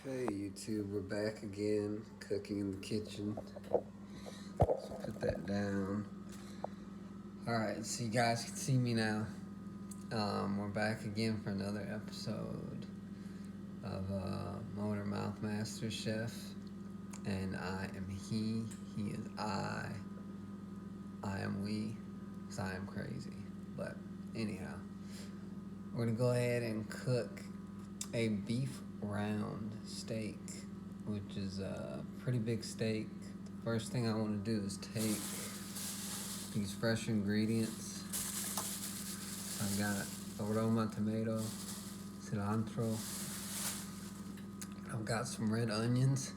Okay, YouTube, we're back again, cooking in the kitchen. Let's put that down. Alright, so you guys can see me now. We're back again for another episode of Motor Mouth Master Chef. And I am he is I am we, because I am crazy. But anyhow, we're going to go ahead and cook a beef round steak, which is a pretty big steak. The first thing I want to do is take these fresh ingredients. I've got aroma tomato, cilantro. I've got some red onions.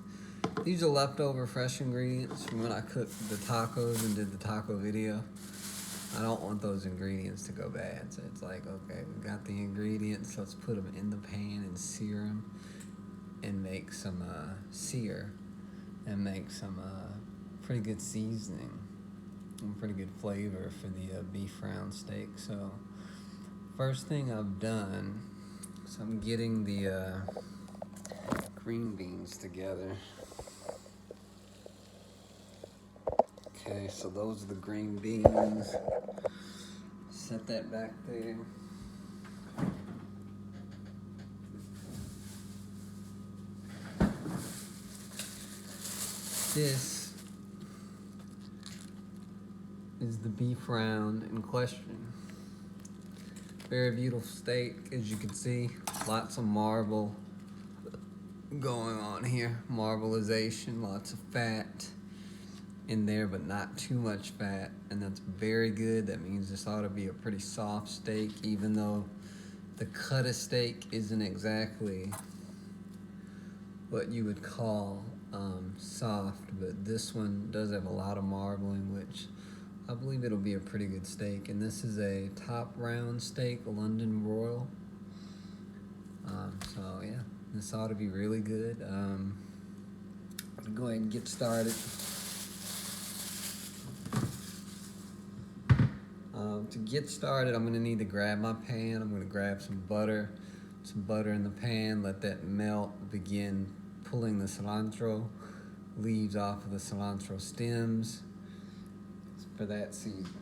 These are leftover fresh ingredients from when I cooked the tacos and did the taco video. I don't want those ingredients to go bad, so it's like, okay, we've got the ingredients, let's put them in the pan and sear them and make some pretty good seasoning and pretty good flavor for the beef round steak. So first thing I've done is I'm getting the green beans together. Okay, so those are the green beans. Set that back there. This is the beef round in question. Very beautiful steak, as you can see. Lots of marble going on here. Marbleization, lots of fat in there, but not too much fat, and that's very good. That means this ought to be a pretty soft steak, even though the cut of steak isn't exactly what you would call soft, but this one does have a lot of marbling, which I believe it'll be a pretty good steak. And this is a top round steak, London Broil. So yeah, this ought to be really good. I'll go ahead and get started. To get started, I'm going to need to grab my pan. I'm going to grab some butter in the pan, let that melt, begin pulling the cilantro leaves off of the cilantro stems for that season.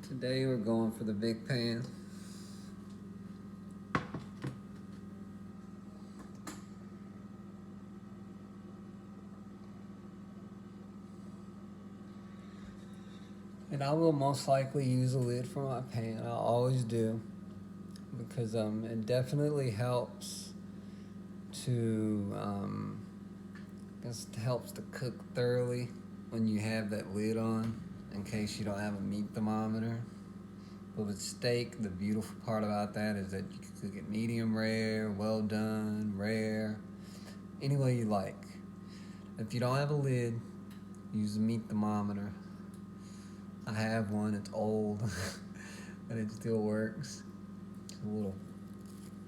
Today we're going for the big pan. And I will most likely use a lid for my pan. I always do, because it definitely helps to helps to cook thoroughly when you have that lid on, in case you don't have a meat thermometer. But with steak, the beautiful part about that is that you can cook it medium rare, well done, rare, any way you like. If you don't have a lid, use a meat thermometer. I have one, it's old, but it still works. There's a little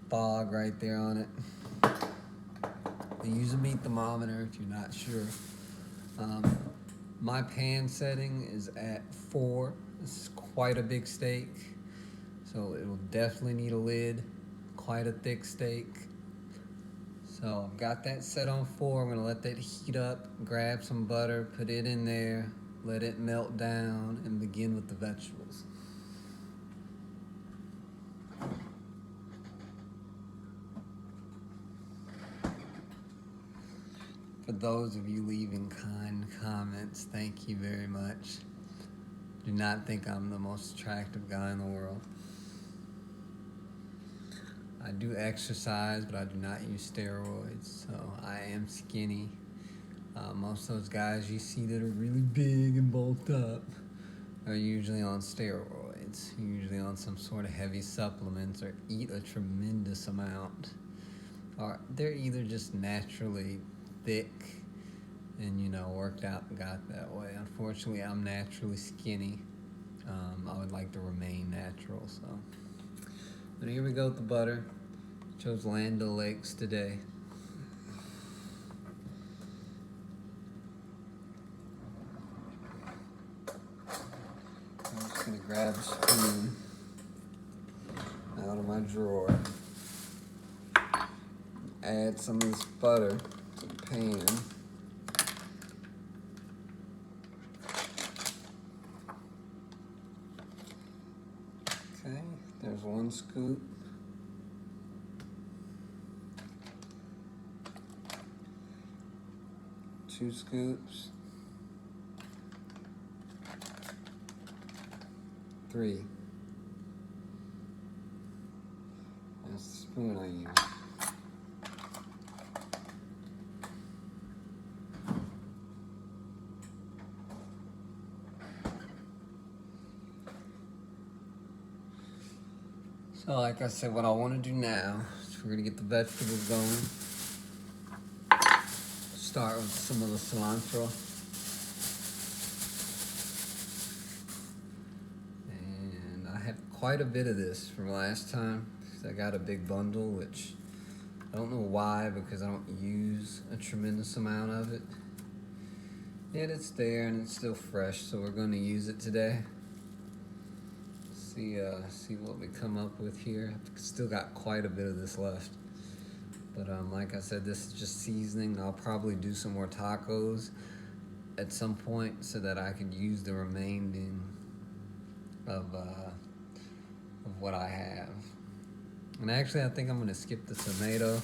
fog right there on it. Use a meat thermometer if you're not sure. My pan setting is at 4. This is quite a big steak, so it will definitely need a lid. Quite a thick steak. So I've got that set on 4. I'm gonna let that heat up, grab some butter, put it in there, let it melt down, and begin with the vegetables. For those of you leaving kind comments, thank you very much. Do not think I'm the most attractive guy in the world. I do exercise, but I do not use steroids, so I am skinny. Most of those guys you see that are really big and bulked up are usually on steroids, usually on some sort of heavy supplements, or eat a tremendous amount. Or they're either just naturally thick and, worked out and got that way. Unfortunately, I'm naturally skinny. I would like to remain natural, so. But here we go with the butter. Chose Land O'Lakes today. I'm just gonna grab a spoon out of my drawer. Add some of this butter to the pan. Okay, there's 1 scoop. Two scoops. 3. That's the spoon I use. So like I said, what I want to do now is we're going to get the vegetables going. Start with some of the cilantro. And I have quite a bit of this from last time because I got a big bundle, which I don't know why, because I don't use a tremendous amount of it. Yet it's there and it's still fresh, so we're going to use it today. See what we come up with here. I've still got quite a bit of this left. But like I said, this is just seasoning. I'll probably do some more tacos at some point so that I can use the remaining of what I have. And actually, I think I'm gonna skip the tomato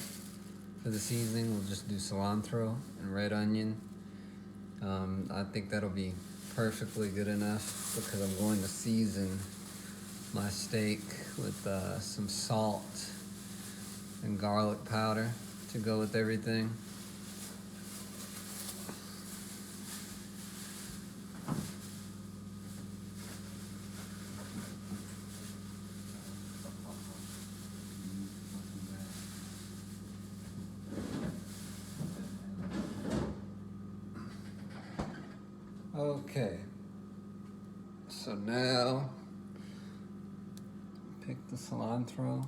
for the seasoning. We'll just do cilantro and red onion. I think that'll be perfectly good enough because I'm going to season my steak with some salt and garlic powder to go with everything. Okay, so now pick the cilantro.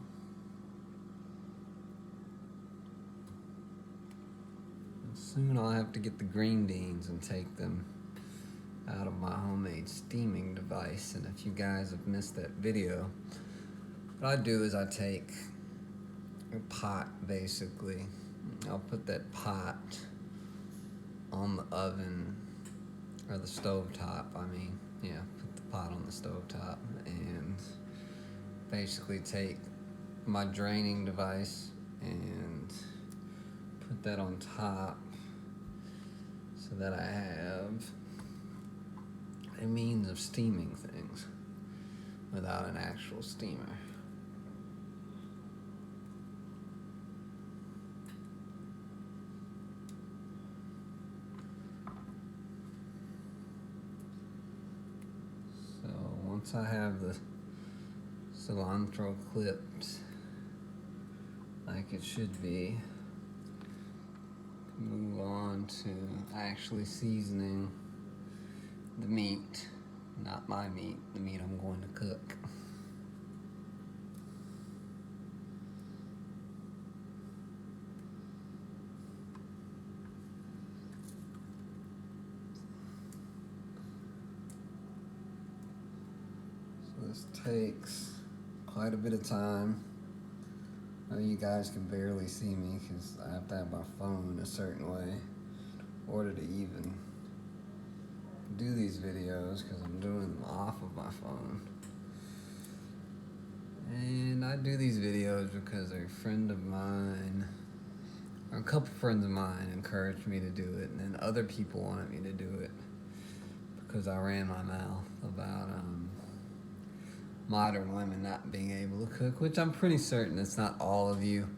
And soon I'll have to get the green beans and take them out of my homemade steaming device. And if you guys have missed that video, what I do is I take a pot, basically. I'll put that pot on the oven, or the stove top, I mean. Yeah, put the pot on the stove top and basically take my draining device and put that on top so that I have a means of steaming things without an actual steamer. So once I have the cilantro clipped like it should be, move on to actually seasoning the meat. Not my meat, the meat I'm going to cook. So this takes quite a bit of time. I know you guys can barely see me because I have to have my phone a certain way in order to even do these videos, because I'm doing them off of my phone. And I do these videos because a friend of mine, or a couple friends of mine, encouraged me to do it, and then other people wanted me to do it because I ran my mouth about modern women not being able to cook, which I'm pretty certain it's not all of you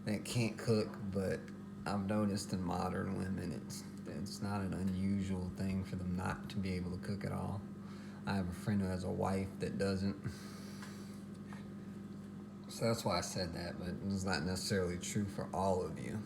that can't cook, but I've noticed in modern women it's not an unusual thing for them not to be able to cook at all. I have a friend who has a wife that doesn't. So that's why I said that, but it's not necessarily true for all of you.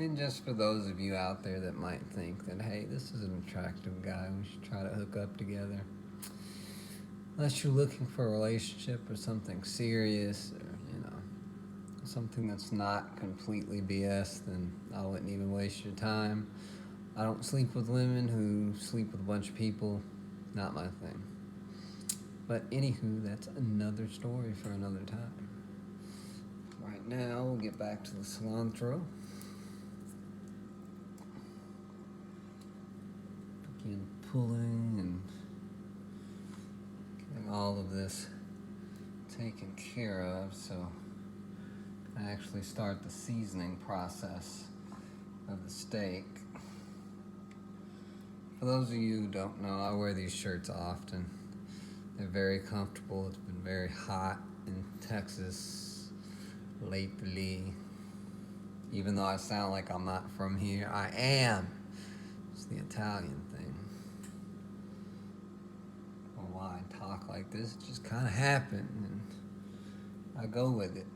And just for those of you out there that might think that, hey, this is an attractive guy, we should try to hook up together. Unless you're looking for a relationship or something serious, or, something that's not completely BS, then I wouldn't even waste your time. I don't sleep with women who sleep with a bunch of people. Not my thing. But anywho, that's another story for another time. Right now, we'll get back to the cilantro. Begin pulling and getting all of this taken care of, so I actually start the seasoning process of the steak. For those of you who don't know, I wear these shirts often. They're very comfortable. It's been very hot in Texas lately. Even though I sound like I'm not from here, I am. It's the Italian thing. I don't know why I talk like this. It just kind of happened, and I go with it.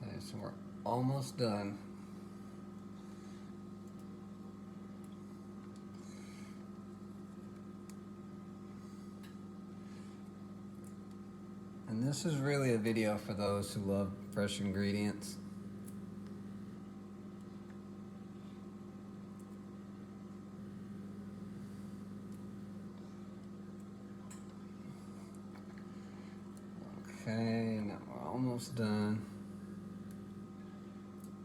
Okay, so we're almost done. And this is really a video for those who love fresh ingredients. Okay, now we're almost done.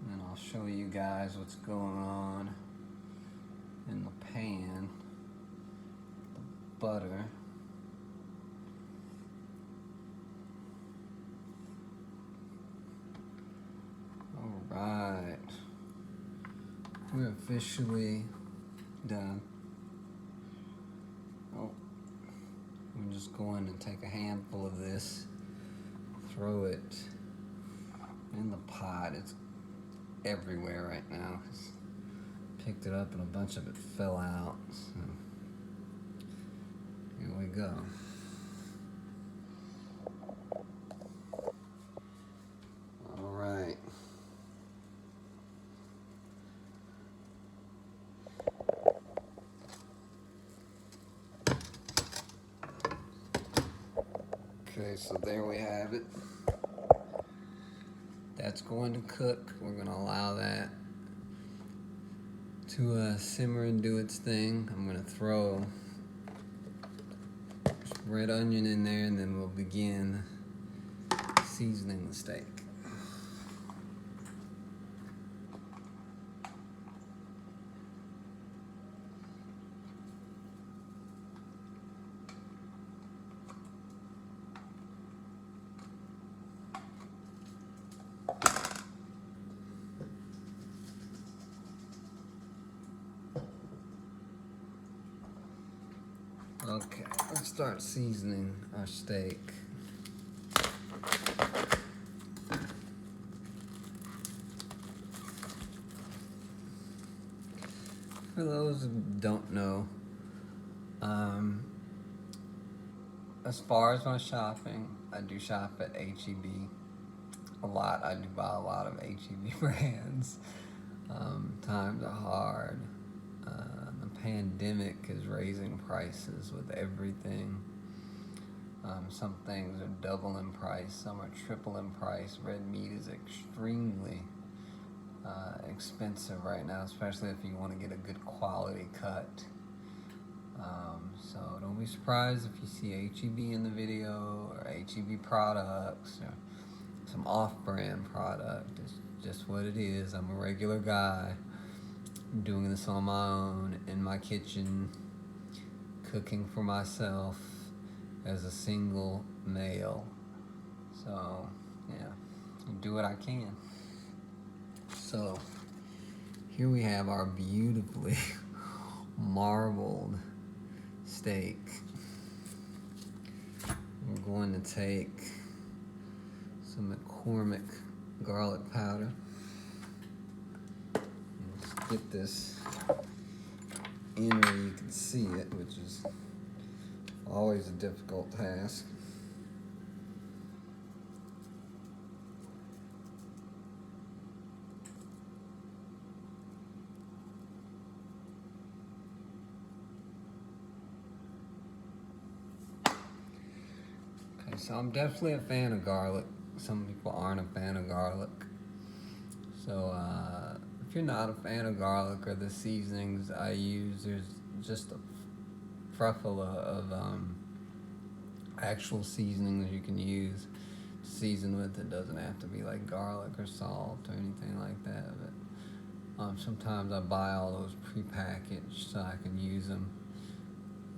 And I'll show you guys what's going on in the pan. The butter. Alright. We're officially done. Oh, I'm just going to take a handful of this, throw it in the pot. It's everywhere right now. Picked it up and a bunch of it fell out. So here we go. All right. Okay, so there we have it. That's going to cook. We're going to allow that to simmer and do its thing. I'm going to throw red onion in there, and then we'll begin seasoning the steak. Okay, let's start seasoning our steak. For those who don't know, as far as my shopping, I do shop at H-E-B a lot. I do buy a lot of H-E-B brands. Times are hard. The pandemic is raising prices with everything. Some things are double in price, some are triple in price. Red meat is extremely expensive right now, especially if you want to get a good quality cut. So don't be surprised if you see H-E-B in the video, or H-E-B products, or some off-brand product. It's just what it is. I'm a regular guy doing this on my own in my kitchen, cooking for myself as a single male. So yeah, do what I can. So here we have our beautifully marbled steak. We're going to take some McCormick garlic powder. Let's get this in where you can see it, which is Always a difficult task. Okay, so I'm definitely a fan of garlic. Some people aren't a fan of garlic. So if you're not a fan of garlic or the seasonings I use, there's just a plethora of actual seasonings you can use to season with. It doesn't have to be like garlic or salt or anything like that. But sometimes I buy all those prepackaged so I can use them.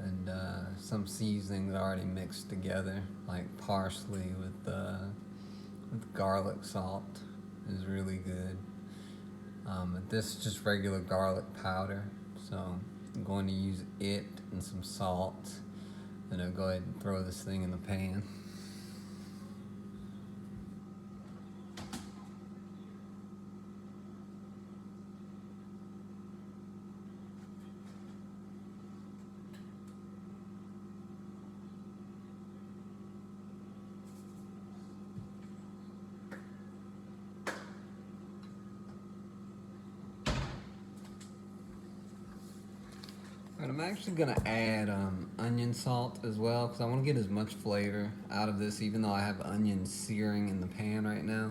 And some seasonings already mixed together, like parsley with garlic salt, is really good. But this is just regular garlic powder, so I'm going to use it and some salt, and I'll go ahead and throw this thing in the pan. And I'm actually gonna add onion salt as well because I want to get as much flavor out of this, even though I have onions searing in the pan right now.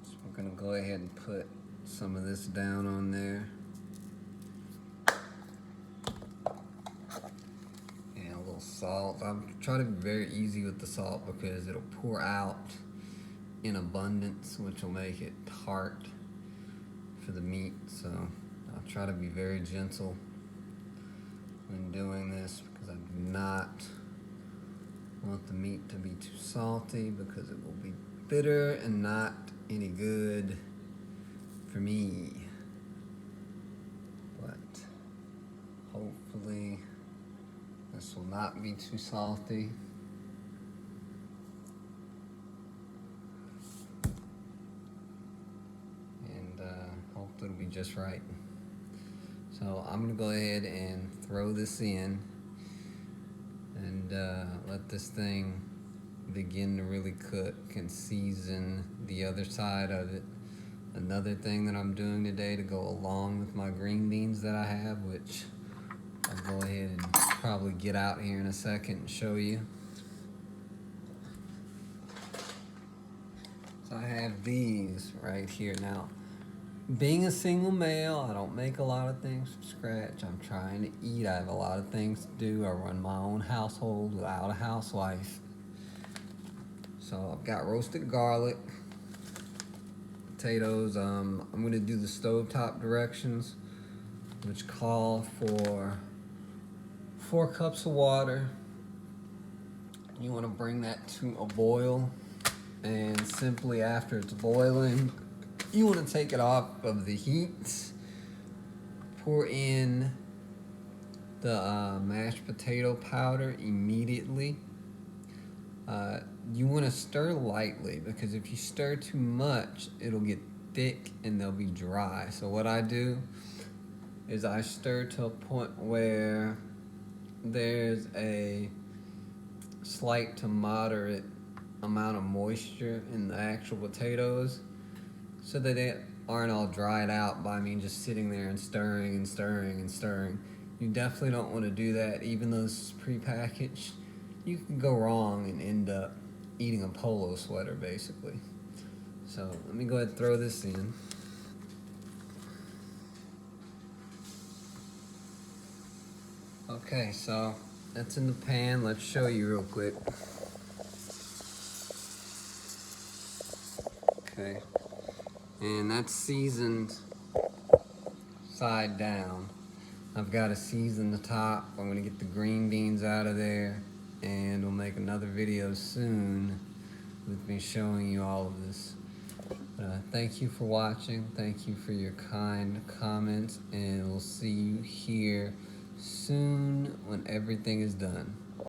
So we're gonna go ahead and put some of this down on there. And a little salt. I'm trying to be very easy with the salt because it'll pour out in abundance, which will make it tart for the meat. So I'll try to be very gentle when doing this because I do not want the meat to be too salty because it will be bitter and not any good for me. But hopefully this will not be too salty. And hopefully it'll be just right. So I'm gonna go ahead and throw this in and let this thing begin to really cook and season the other side of it. Another thing that I'm doing today to go along with my green beans that I have, which I'll go ahead and probably get out here in a second and show you. So I have these right here now. Being a single male, I don't make a lot of things from scratch. I'm trying to eat. I have a lot of things to do. I run my own household without a housewife. So I've got roasted garlic, potatoes. I'm going to do the stovetop directions, which call for 4 cups of water. You want to bring that to a boil, and simply after it's boiling, you want to take it off of the heat, pour in the mashed potato powder immediately. You want to stir lightly because if you stir too much, it'll get thick and they'll be dry. So what I do is I stir to a point where there's a slight to moderate amount of moisture in the actual potatoes, so that they aren't all dried out by me just sitting there and stirring and stirring and stirring. You definitely don't want to do that. Even though this is prepackaged, you can go wrong and end up eating a polo sweater, basically. So let me go ahead and throw this in. Okay, so that's in the pan. Let's show you real quick. Okay. And that's seasoned side down. I've got to season the top. I'm going to get the green beans out of there, and we'll make another video soon with me showing you all of this. Thank you for watching. Thank you for your kind comments, and we'll see you here soon when everything is done.